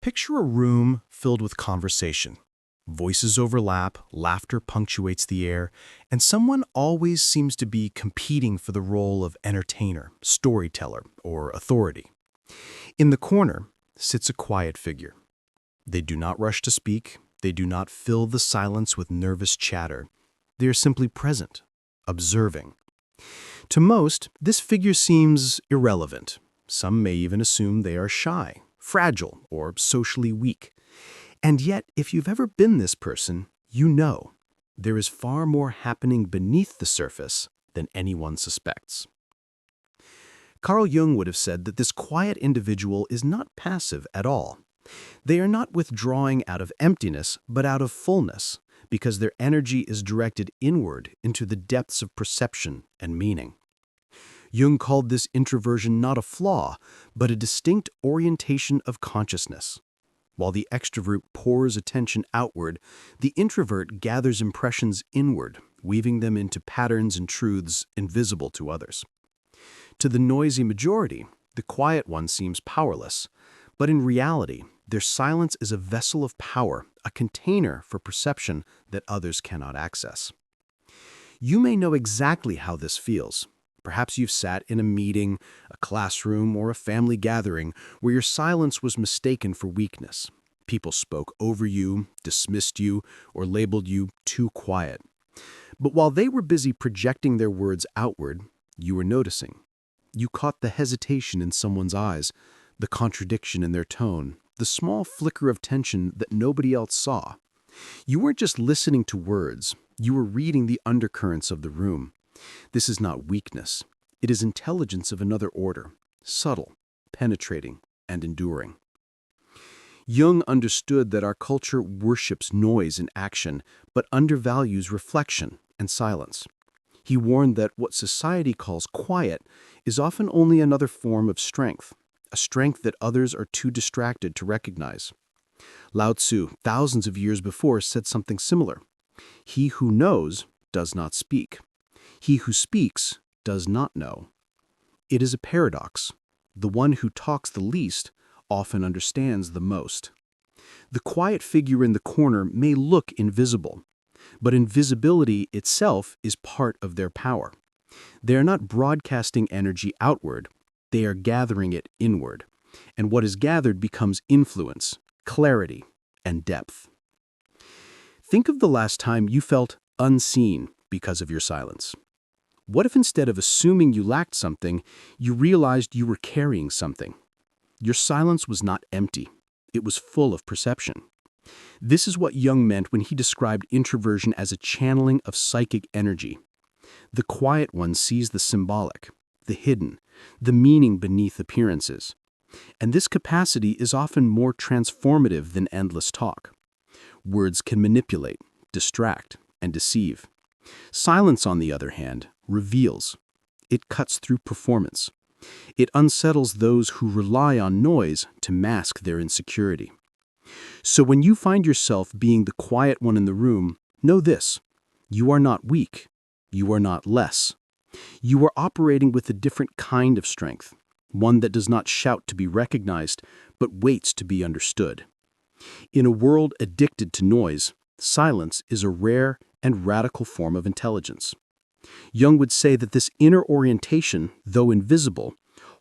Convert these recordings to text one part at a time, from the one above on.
Picture a room filled with conversation. Voices overlap, laughter punctuates the air, and someone always seems to be competing for the role of entertainer, storyteller, or authority. In the corner sits a quiet figure. They do not rush to speak. They do not fill the silence with nervous chatter. They are simply present, observing. To most, this figure seems irrelevant. Some may even assume they are shy, fragile, or socially weak. And yet, if you've ever been this person, you know there is far more happening beneath the surface than anyone suspects. Carl Jung would have said that this quiet individual is not passive at all. They are not withdrawing out of emptiness, but out of fullness, because their energy is directed inward into the depths of perception and meaning. Jung called this introversion not a flaw, but a distinct orientation of consciousness. While the extrovert pours attention outward, the introvert gathers impressions inward, weaving them into patterns and truths invisible to others. To the noisy majority, the quiet one seems powerless, but in reality, their silence is a vessel of power, a container for perception that others cannot access. You may know exactly how this feels. Perhaps you've sat in a meeting, a classroom, or a family gathering where your silence was mistaken for weakness. People spoke over you, dismissed you, or labeled you too quiet. But while they were busy projecting their words outward, you were noticing. You caught the hesitation in someone's eyes, the contradiction in their tone, the small flicker of tension that nobody else saw. You weren't just listening to words, you were reading the undercurrents of the room. This is not weakness. It is intelligence of another order, subtle, penetrating, and enduring. Jung understood that our culture worships noise and action, but undervalues reflection and silence. He warned that what society calls quiet is often only another form of strength, a strength that others are too distracted to recognize. Lao Tzu, thousands of years before, said something similar. He who knows does not speak. He who speaks does not know. It is a paradox. The one who talks the least often understands the most. The quiet figure in the corner may look invisible, but invisibility itself is part of their power. They are not broadcasting energy outward, they are gathering it inward. And what is gathered becomes influence, clarity, and depth. Think of the last time you felt unseen because of your silence. What if instead of assuming you lacked something, you realized you were carrying something? Your silence was not empty. It was full of perception. This is what Jung meant when he described introversion as a channeling of psychic energy. The quiet one sees the symbolic, the hidden, the meaning beneath appearances. And this capacity is often more transformative than endless talk. Words can manipulate, distract, and deceive. Silence, on the other hand, reveals. It cuts through performance. It unsettles those who rely on noise to mask their insecurity. So when you find yourself being the quiet one in the room, know this: you are not weak. You are not less. You are operating with a different kind of strength, one that does not shout to be recognized, but waits to be understood. In a world addicted to noise, silence is a rare and radical form of intelligence. Jung would say that this inner orientation, though invisible,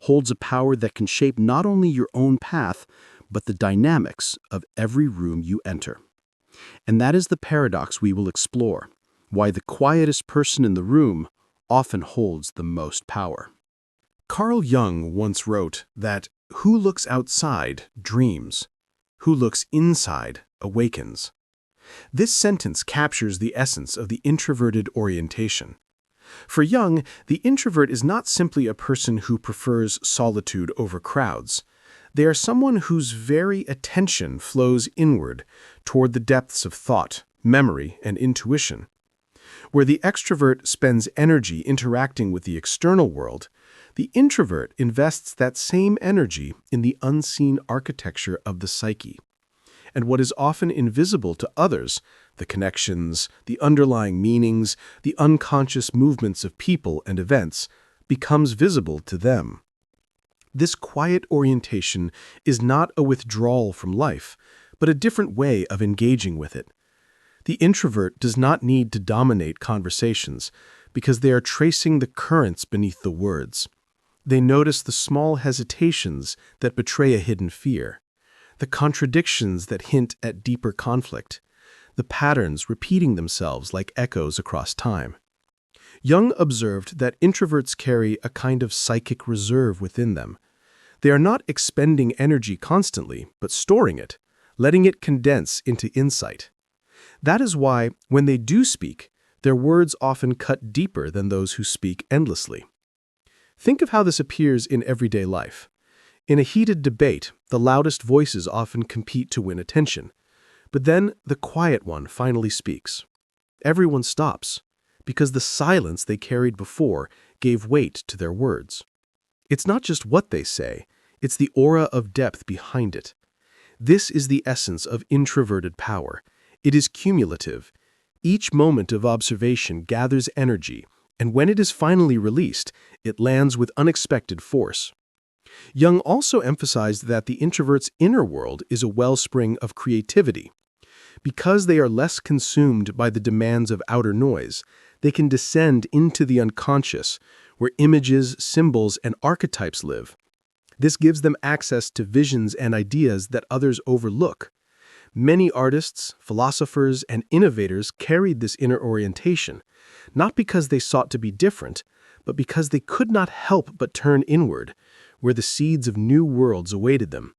holds a power that can shape not only your own path, but the dynamics of every room you enter. And that is the paradox we will explore, why the quietest person in the room often holds the most power. Carl Jung once wrote that who looks outside dreams, who looks inside awakens. This sentence captures the essence of the introverted orientation. For Jung, the introvert is not simply a person who prefers solitude over crowds. They are someone whose very attention flows inward toward the depths of thought, memory, and intuition. Where the extrovert spends energy interacting with the external world, the introvert invests that same energy in the unseen architecture of the psyche. And what is often invisible to others, the connections, the underlying meanings, the unconscious movements of people and events, becomes visible to them. This quiet orientation is not a withdrawal from life, but a different way of engaging with it. The introvert does not need to dominate conversations because they are tracing the currents beneath the words. They notice the small hesitations that betray a hidden fear, the contradictions that hint at deeper conflict, the patterns repeating themselves like echoes across time. Jung observed that introverts carry a kind of psychic reserve within them. They are not expending energy constantly, but storing it, letting it condense into insight. That is why, when they do speak, their words often cut deeper than those who speak endlessly. Think of how this appears in everyday life. In a heated debate, the loudest voices often compete to win attention. But then the quiet one finally speaks. Everyone stops, because the silence they carried before gave weight to their words. It's not just what they say, it's the aura of depth behind it. This is the essence of introverted power. It is cumulative. Each moment of observation gathers energy, and when it is finally released, it lands with unexpected force. Jung also emphasized that the introvert's inner world is a wellspring of creativity. Because they are less consumed by the demands of outer noise, they can descend into the unconscious, where images, symbols, and archetypes live. This gives them access to visions and ideas that others overlook. Many artists, philosophers, and innovators carried this inner orientation, not because they sought to be different, but because they could not help but turn inward, where the seeds of new worlds awaited them.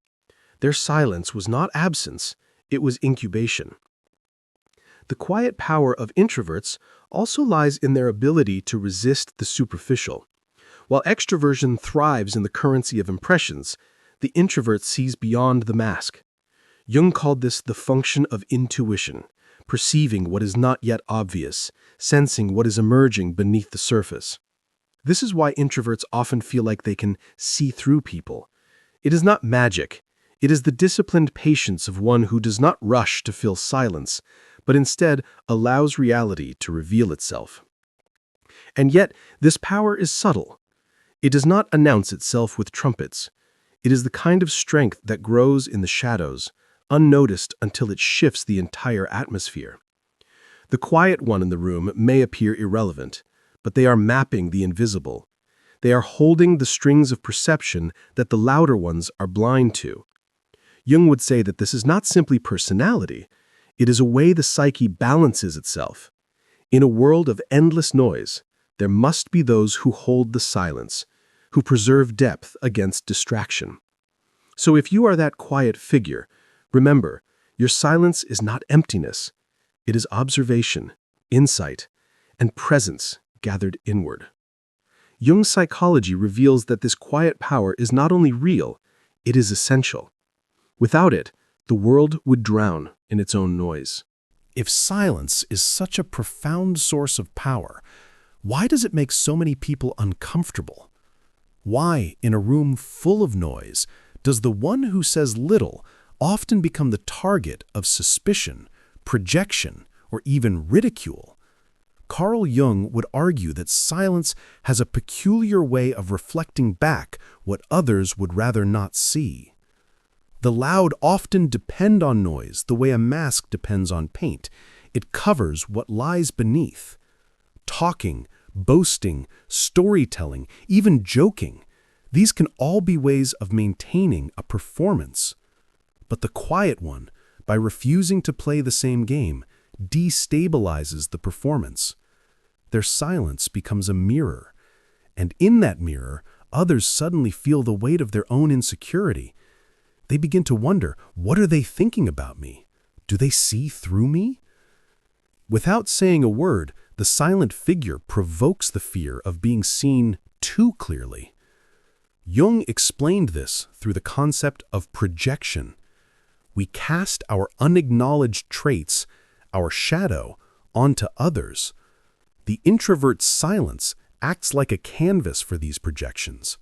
Their silence was not absence, it was incubation. The quiet power of introverts also lies in their ability to resist the superficial. While extroversion thrives in the currency of impressions, the introvert sees beyond the mask. Jung called this the function of intuition, perceiving what is not yet obvious, sensing what is emerging beneath the surface. This is why introverts often feel like they can see through people. It is not magic. It is the disciplined patience of one who does not rush to fill silence, but instead allows reality to reveal itself. And yet, this power is subtle. It does not announce itself with trumpets. It is the kind of strength that grows in the shadows, unnoticed until it shifts the entire atmosphere. The quiet one in the room may appear irrelevant, but they are mapping the invisible. They are holding the strings of perception that the louder ones are blind to. Jung would say that this is not simply personality, it is a way the psyche balances itself. In a world of endless noise, there must be those who hold the silence, who preserve depth against distraction. So if you are that quiet figure, remember, your silence is not emptiness. It is observation, insight, and presence gathered inward. Jung's psychology reveals that this quiet power is not only real, it is essential. Without it, the world would drown in its own noise. If silence is such a profound source of power, why does it make so many people uncomfortable? Why, in a room full of noise, does the one who says little often become the target of suspicion, projection, or even ridicule? Carl Jung would argue that silence has a peculiar way of reflecting back what others would rather not see. The loud often depend on noise the way a mask depends on paint. It covers what lies beneath. Talking, boasting, storytelling, even joking, these can all be ways of maintaining a performance. But the quiet one, by refusing to play the same game, destabilizes the performance. Their silence becomes a mirror, and in that mirror, others suddenly feel the weight of their own insecurity. They begin to wonder, what are they thinking about me? Do they see through me? Without saying a word, the silent figure provokes the fear of being seen too clearly. Jung explained this through the concept of projection. We cast our unacknowledged traits, our shadow, onto others. The introvert's silence acts like a canvas for these projections.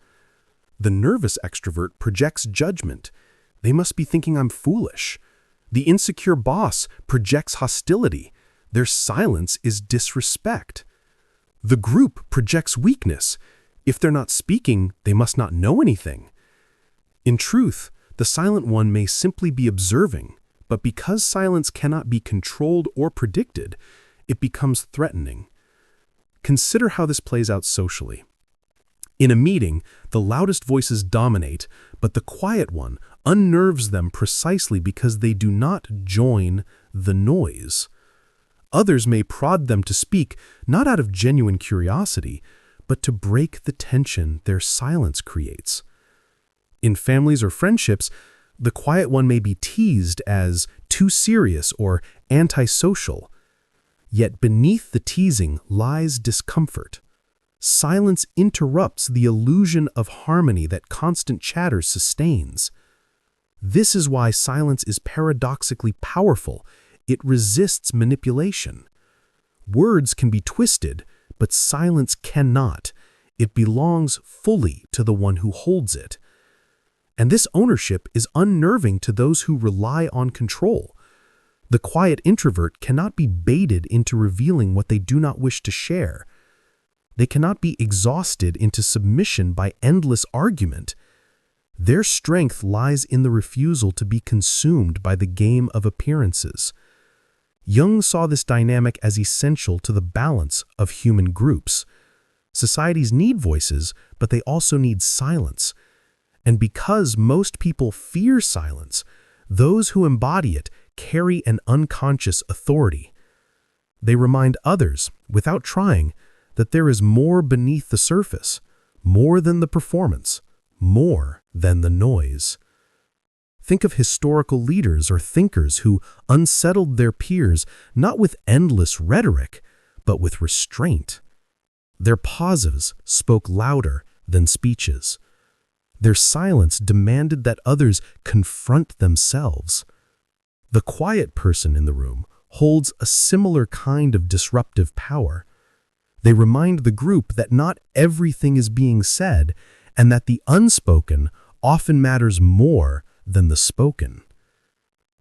The nervous extrovert projects judgment. They must be thinking I'm foolish. The insecure boss projects hostility. Their silence is disrespect. The group projects weakness. If they're not speaking, they must not know anything. In truth, the silent one may simply be observing, but because silence cannot be controlled or predicted, it becomes threatening. Consider how this plays out socially. In a meeting, the loudest voices dominate, but the quiet one unnerves them precisely because they do not join the noise. Others may prod them to speak, not out of genuine curiosity, but to break the tension their silence creates. In families or friendships, the quiet one may be teased as too serious or antisocial. Yet beneath the teasing lies discomfort. Silence interrupts the illusion of harmony that constant chatter sustains. This is why silence is paradoxically powerful. It resists manipulation. Words can be twisted, but silence cannot. It belongs fully to the one who holds it. And this ownership is unnerving to those who rely on control. The quiet introvert cannot be baited into revealing what they do not wish to share. They cannot be exhausted into submission by endless argument. Their strength lies in the refusal to be consumed by the game of appearances. Jung saw this dynamic as essential to the balance of human groups. Societies need voices, but they also need silence. And because most people fear silence, those who embody it carry an unconscious authority. They remind others, without trying, that there is more beneath the surface, more than the performance, more than the noise. Think of historical leaders or thinkers who unsettled their peers not with endless rhetoric, but with restraint. Their pauses spoke louder than speeches. Their silence demanded that others confront themselves. The quiet person in the room holds a similar kind of disruptive power. They remind the group that not everything is being said, and that the unspoken often matters more than the spoken.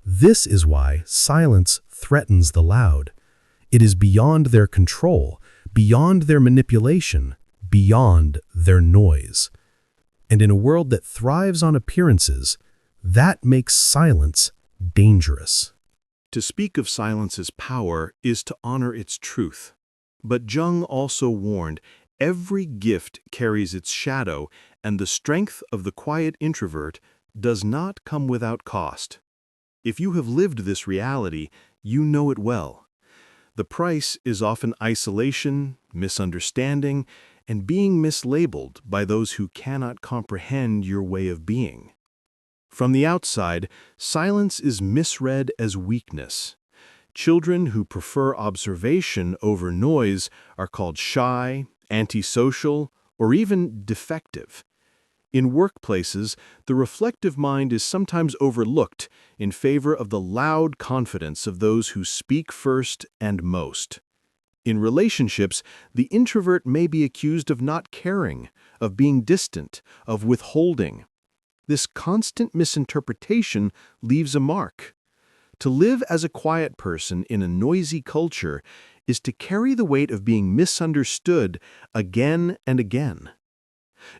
This is why silence threatens the loud. It is beyond their control, beyond their manipulation, beyond their noise. And in a world that thrives on appearances, that makes silence dangerous. To speak of silence's power is to honor its truth. But Jung also warned, every gift carries its shadow, and the strength of the quiet introvert does not come without cost. If you have lived this reality, you know it well. The price is often isolation, misunderstanding, and being mislabeled by those who cannot comprehend your way of being. From the outside, silence is misread as weakness. Children who prefer observation over noise are called shy, antisocial, or even defective. In workplaces, the reflective mind is sometimes overlooked in favor of the loud confidence of those who speak first and most. In relationships, the introvert may be accused of not caring, of being distant, of withholding. This constant misinterpretation leaves a mark. To live as a quiet person in a noisy culture is to carry the weight of being misunderstood again and again.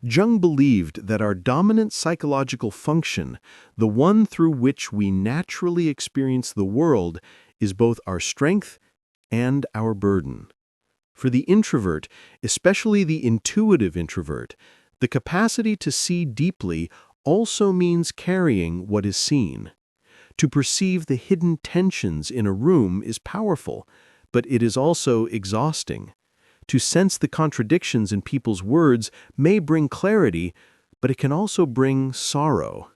Jung believed that our dominant psychological function, the one through which we naturally experience the world, is both our strength and our burden. For the introvert, especially the intuitive introvert, the capacity to see deeply also means carrying what is seen. To perceive the hidden tensions in a room is powerful, but it is also exhausting. To sense the contradictions in people's words may bring clarity, but it can also bring sorrow.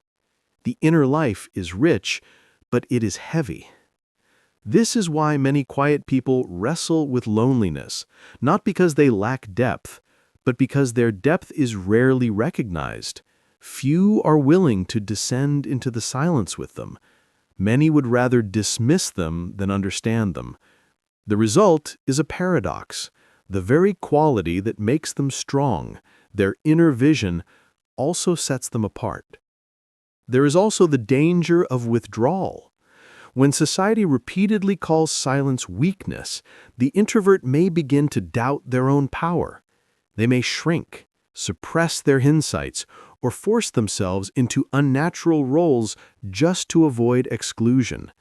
The inner life is rich, but it is heavy. This is why many quiet people wrestle with loneliness, not because they lack depth, but because their depth is rarely recognized. Few are willing to descend into the silence with them. Many would rather dismiss them than understand them. The result is a paradox. The very quality that makes them strong, their inner vision, also sets them apart. There is also the danger of withdrawal. When society repeatedly calls silence weakness, the introvert may begin to doubt their own power. They may shrink, suppress their insights, or force themselves into unnatural roles just to avoid exclusion.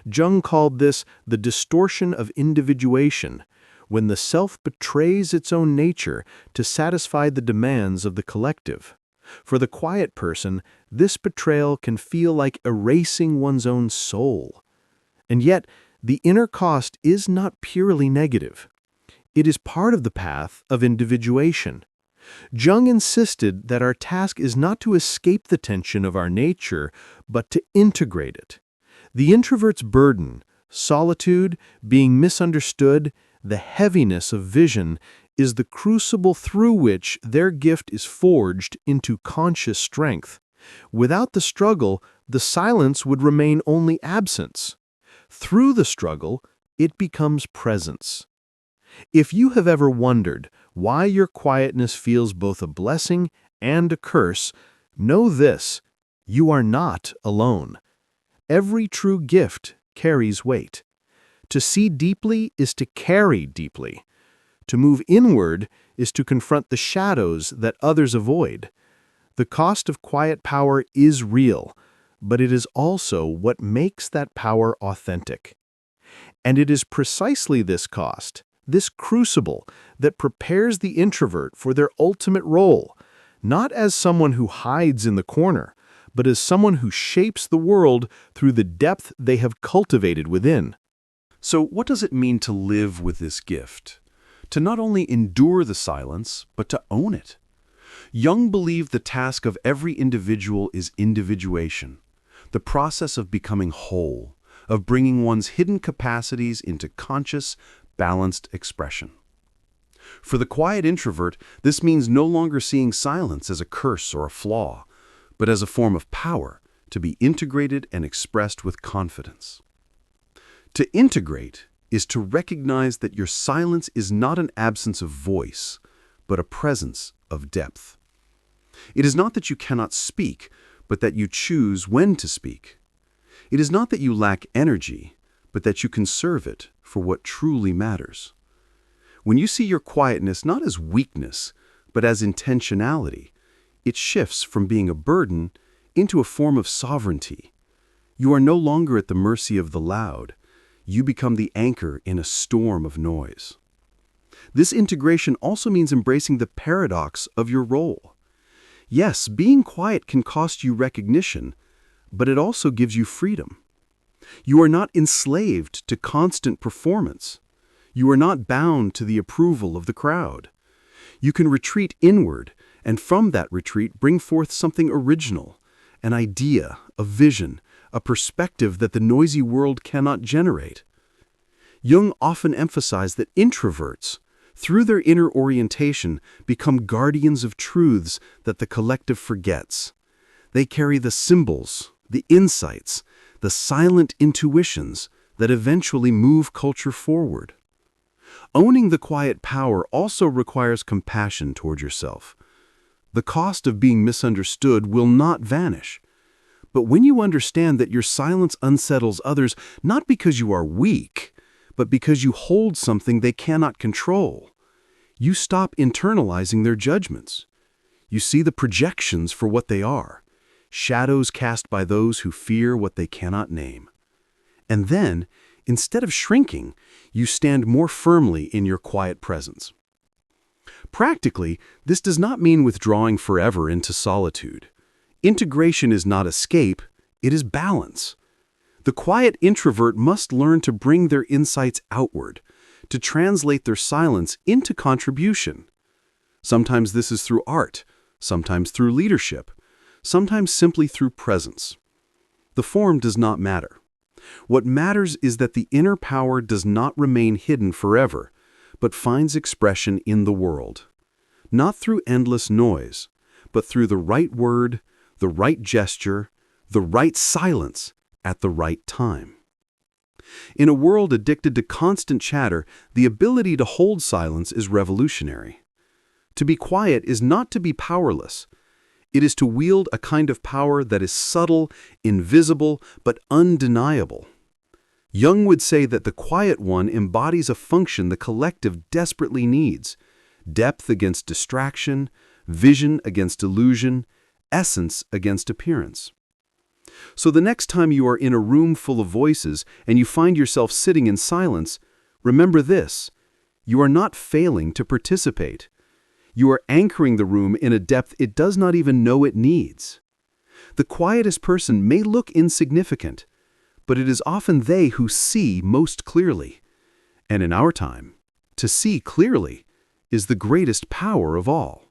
Jung called this the distortion of individuation, when the self betrays its own nature to satisfy the demands of the collective. For the quiet person, this betrayal can feel like erasing one's own soul. And yet, the inner cost is not purely negative. It is part of the path of individuation. Jung insisted that our task is not to escape the tension of our nature, but to integrate it. The introvert's burden, solitude, being misunderstood, the heaviness of vision, is the crucible through which their gift is forged into conscious strength. Without the struggle, the silence would remain only absence. Through the struggle, it becomes presence. If you have ever wondered why your quietness feels both a blessing and a curse, know this: you are not alone. Every true gift carries weight. To see deeply is to carry deeply. To move inward is to confront the shadows that others avoid. The cost of quiet power is real, but it is also what makes that power authentic. And it is precisely this cost, this crucible, that prepares the introvert for their ultimate role, not as someone who hides in the corner, but as someone who shapes the world through the depth they have cultivated within. So what does it mean to live with this gift? To not only endure the silence, but to own it. Jung believed the task of every individual is individuation, the process of becoming whole, of bringing one's hidden capacities into conscious, balanced expression. For the quiet introvert, this means no longer seeing silence as a curse or a flaw, but as a form of power to be integrated and expressed with confidence. To integrate is to recognize that your silence is not an absence of voice, but a presence of depth. It is not that you cannot speak, but that you choose when to speak. It is not that you lack energy, but that you conserve it for what truly matters. When you see your quietness not as weakness, but as intentionality, it shifts from being a burden into a form of sovereignty. You are no longer at the mercy of the loud. You become the anchor in a storm of noise. This integration also means embracing the paradox of your role. Yes, being quiet can cost you recognition, but it also gives you freedom. You are not enslaved to constant performance. You are not bound to the approval of the crowd. You can retreat inward, and from that retreat bring forth something original, an idea, a vision, a perspective that the noisy world cannot generate. Jung often emphasized that introverts, through their inner orientation, become guardians of truths that the collective forgets. They carry the symbols, the insights, the silent intuitions that eventually move culture forward. Owning the quiet power also requires compassion toward yourself. The cost of being misunderstood will not vanish. But when you understand that your silence unsettles others not because you are weak, but because you hold something they cannot control, you stop internalizing their judgments. You see the projections for what they are, shadows cast by those who fear what they cannot name. And then, instead of shrinking, you stand more firmly in your quiet presence. Practically, this does not mean withdrawing forever into solitude. Integration is not escape, it is balance. The quiet introvert must learn to bring their insights outward, to translate their silence into contribution. Sometimes this is through art, sometimes through leadership, sometimes simply through presence. The form does not matter. What matters is that the inner power does not remain hidden forever, but finds expression in the world. Not through endless noise, but through the right word, the right gesture, the right silence at the right time. In a world addicted to constant chatter, the ability to hold silence is revolutionary. To be quiet is not to be powerless. It is to wield a kind of power that is subtle, invisible, but undeniable. Jung would say that the quiet one embodies a function the collective desperately needs: depth against distraction, vision against illusion, essence against appearance. So the next time you are in a room full of voices and you find yourself sitting in silence, remember this: you are not failing to participate. You are anchoring the room in a depth it does not even know it needs. The quietest person may look insignificant, but it is often they who see most clearly. And in our time, to see clearly is the greatest power of all.